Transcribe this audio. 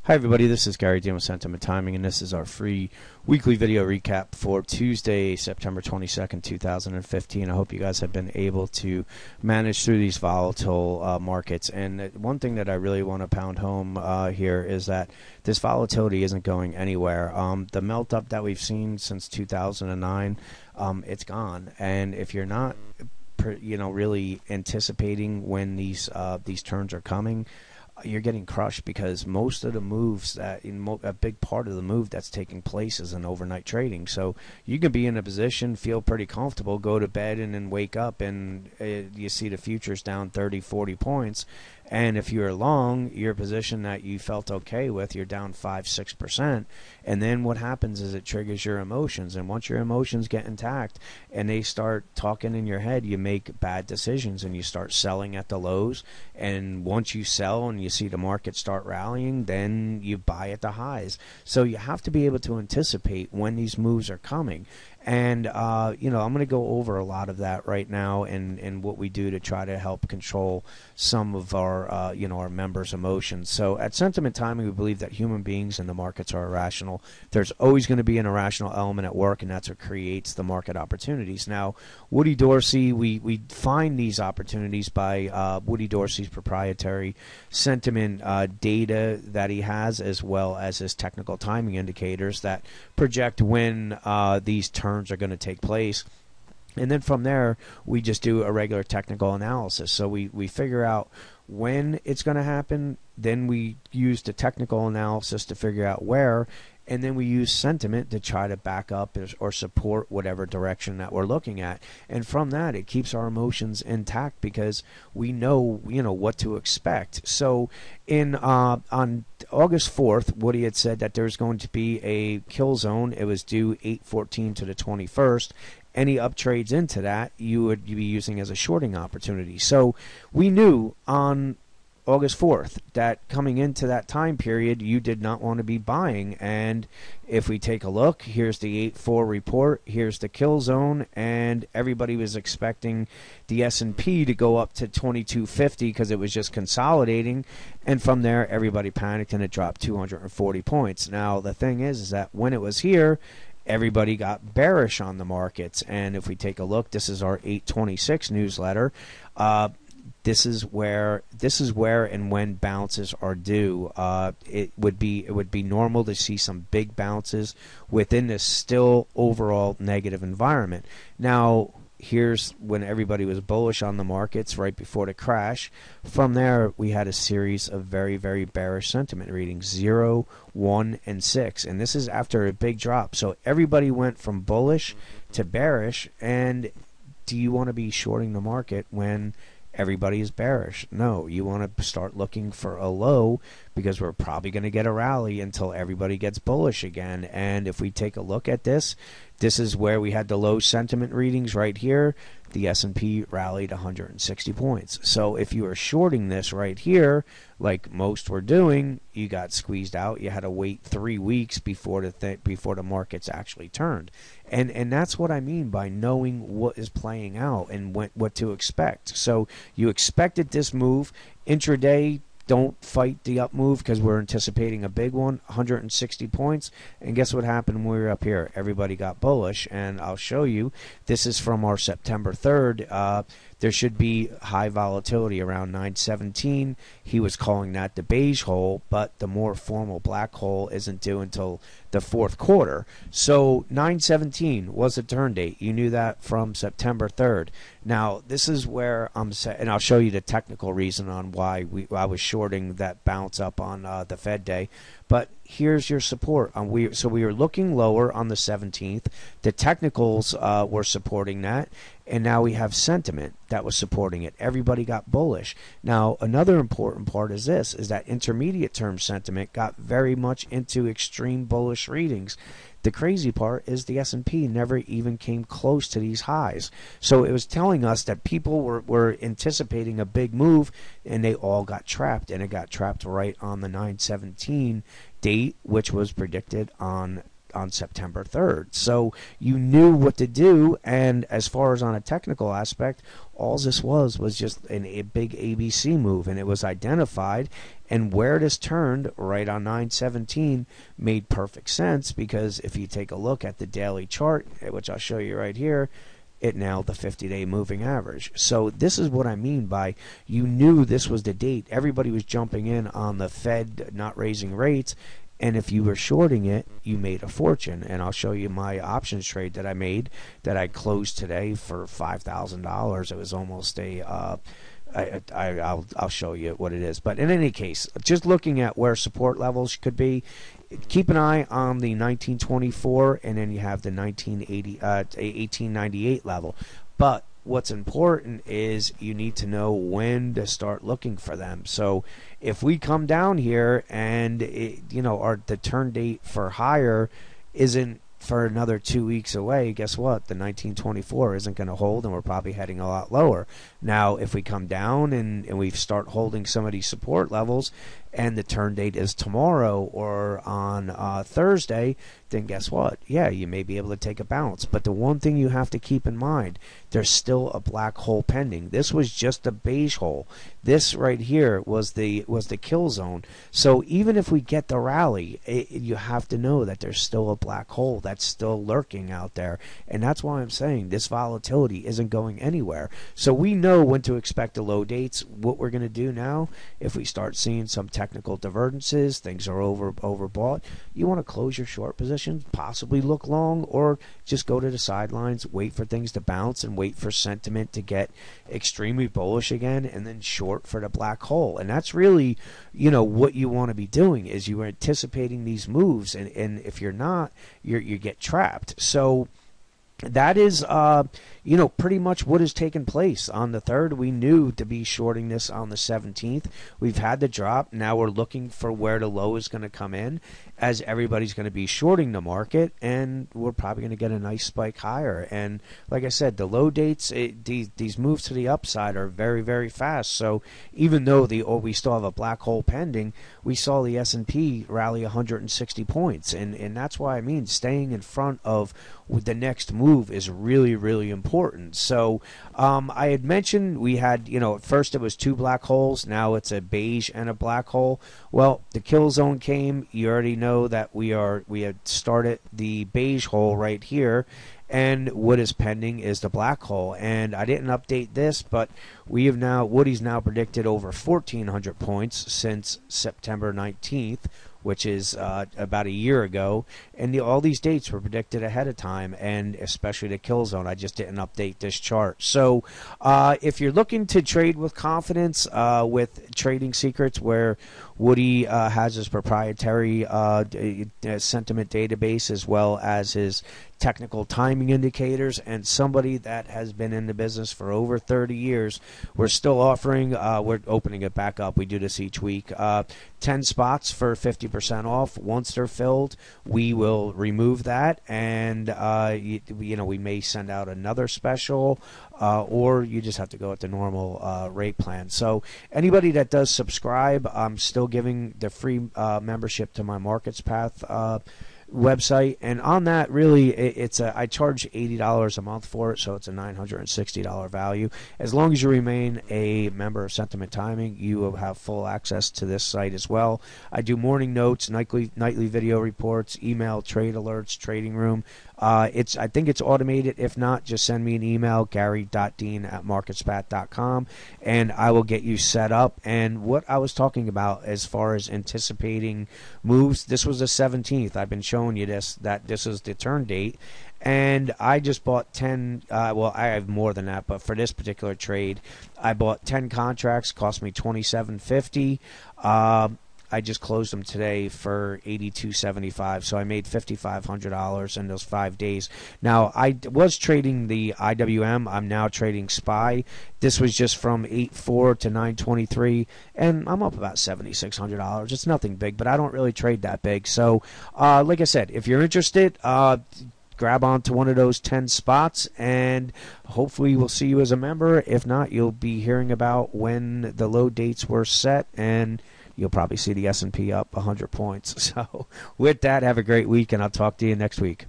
Hi everybody, this is Gary dealing with Sentiment Timing, and this is our free weekly video recap for Tuesday, September 22nd, 2015. I hope you guys have been able to manage through these volatile markets. And one thing that I really want to pound home here is that this volatility isn't going anywhere. The melt up that we've seen since 2009, it's gone. And if you're not, really anticipating when these turns are coming, you're getting crushed, because most of the moves a big part of the move that's taking place is in overnight trading. So you can be in a position, feel pretty comfortable, go to bed, and then wake up and you see the futures down 30, 40 points. And if you're long, your position that you felt okay with, you're down 5, 6%. And then what happens is it triggers your emotions. And once your emotions get intact and they start talking in your head, you make bad decisions and you start selling at the lows. And once you sell and you see the market start rallying, then you buy at the highs. So you have to be able to anticipate when these moves are coming. And, I'm going to go over a lot of that right now and what we do to try to help control some of our members' emotions. So at Sentiment Timing, we believe that human beings and the markets are irrational. There's always going to be an irrational element at work, and that's what creates the market opportunities. Now, Woody Dorsey, we find these opportunities by Woody Dorsey's proprietary sentiment data that he has, as well as his technical timing indicators that project when these turns are going to take place. And then from there, we just do a regular technical analysis. So we figure out when it's going to happen, then we use the technical analysis to figure out where, and then we use sentiment to try to back up or support whatever direction that we're looking at. And from that, it keeps our emotions intact, because we know, what to expect. So on August 4th, Woody had said that there's going to be a kill zone. It was due 8/14 to the 21st. Any up trades into that, you would be using as a shorting opportunity. So we knew on August 4th that coming into that time period, you did not want to be buying. And if we take a look, here's the 8-4 report, here's the kill zone, and everybody was expecting the S&P to go up to 2250 because it was just consolidating. And from there, everybody panicked and it dropped 240 points. Now, the thing is that when it was here, everybody got bearish on the markets. And if we take a look, this is our 826 newsletter. This is where and when bounces are due. It would be normal to see some big bounces within this still overall negative environment. Now, here's when everybody was bullish on the markets right before the crash. From there, we had a series of very, very bearish sentiment readings, 0, 1, and 6. And this is after a big drop. So everybody went from bullish to bearish. And do you want to be shorting the market when everybody is bearish? No, you want to start looking for a low, because we're probably going to get a rally until everybody gets bullish again. And if we take a look at this is where we had the low sentiment readings right here. The S&P rallied 160 points. So if you were shorting this right here, like most were doing, you got squeezed out. You had to wait 3 weeks before the markets actually turned. And that's what I mean by knowing what is playing out and what to expect. So you expected this move intraday. Don't fight the up move, because we're anticipating a big one, 160 points. And guess what happened when we were up here? Everybody got bullish, and I'll show you. This is from our September 3rd. There should be high volatility around 917. He was calling that the beige hole, but the more formal black hole isn't due until the fourth quarter. So 917 was the turn date. You knew that from September 3rd. Now, this is where I'm saying, and I'll show you the technical reason on why I was shorting that bounce up on the Fed day. But here's your support. So we were looking lower on the 17th. The technicals were supporting that. And now we have sentiment that was supporting it. Everybody got bullish. Now, another important part is this, is that intermediate term sentiment got very much into extreme bullish readings. The crazy part is the S&P never even came close to these highs. So it was telling us that people were anticipating a big move, and they all got trapped. And it got trapped right on the 9/17 date, which was predicted on on September 3rd. So you knew what to do, and as far as on a technical aspect, all this was just a big ABC move, and it was identified, and where it has turned right on 9/17 made perfect sense, because if you take a look at the daily chart, which I'll show you right here, it nailed the 50-day moving average. So this is what I mean by you knew this was the date. Everybody was jumping in on the Fed not raising rates, and if you were shorting it, you made a fortune. And I'll show you my options trade that I made, that I closed today for $5,000. It was almost a I'll show you what it is. But in any case, just looking at where support levels could be, keep an eye on the 1924, and then you have the 1898 level. But what's important is you need to know when to start looking for them. So if we come down here and the turn date for higher isn't for another 2 weeks away, guess what? The 1924 isn't going to hold, and we're probably heading a lot lower. Now, if we come down and we start holding some of these support levels, and the turn date is tomorrow or on Thursday, then guess what? Yeah, you may be able to take a bounce. But the one thing you have to keep in mind, there's still a black hole pending. This was just a beige hole. This right here was the kill zone. So even if we get the rally, you have to know that there's still a black hole that's still lurking out there. And that's why I'm saying this volatility isn't going anywhere. So we know when to expect the low dates. What we're going to do now, if we start seeing some technical divergences, things are overbought, you want to close your short positions, possibly look long, or just go to the sidelines, wait for things to bounce, and wait for sentiment to get extremely bullish again, and then short for the black hole. And that's really, what you want to be doing, is you are anticipating these moves, and if you're not, you get trapped. So that is pretty much what has taken place. On the 3rd, we knew to be shorting this on the 17th. We've had the drop. Now we're looking for where the low is going to come in, as everybody's going to be shorting the market, and we're probably going to get a nice spike higher. And like I said, the low dates, these moves to the upside are very, very fast. So even though we still have a black hole pending, we saw the S&P rally 160 points. And that's why I mean staying in front of the next move is really, really important. So I had mentioned we had, at first it was 2 black holes. Now it's a beige and a black hole. Well, the kill zone came. You already know that we had started the beige hole right here, and what is pending is the black hole. And I didn't update this, but Woody's now predicted over 1,400 points since September 19th, which is about a year ago, and all these dates were predicted ahead of time, and especially the kill zone. I just didn't update this chart. So if you're looking to trade with confidence with Trading Secrets, where Woody has his proprietary sentiment database, as well as his technical timing indicators, and somebody that has been in the business for over 30 years, we're still offering, we're opening it back up, we do this each week, 10 spots for 50% off. Once they're filled, we will remove that, and we may send out another special, or you just have to go at the normal rate plan. So anybody that does subscribe, I'm still giving the free membership to my Markets Path website, and on that, really, I charge $80 a month for it, so it's a $960 value. As long as you remain a member of Sentiment Timing, you will have full access to this site as well. I do morning notes, nightly video reports, email trade alerts, trading room. I think it's automated. If not, just send me an email, gary.dean@marketspath.com, and I will get you set up. And what I was talking about as far as anticipating moves, this was the 17th. I've been showing you that this is the turn date, and I just bought 10, well, I have more than that, but for this particular trade, I bought 10 contracts, cost me $27.50. I just closed them today for $82.75, so I made $5,500 in those 5 days. Now, I was trading the IWM. I'm now trading SPY. This was just from 8.4 to 9.23, and I'm up about $7,600. It's nothing big, but I don't really trade that big. So, like I said, if you're interested, grab onto one of those 10 spots, and hopefully we'll see you as a member. If not, you'll be hearing about when the low dates were set, and you'll probably see the S&P up 100 points. So with that, have a great week, and I'll talk to you next week.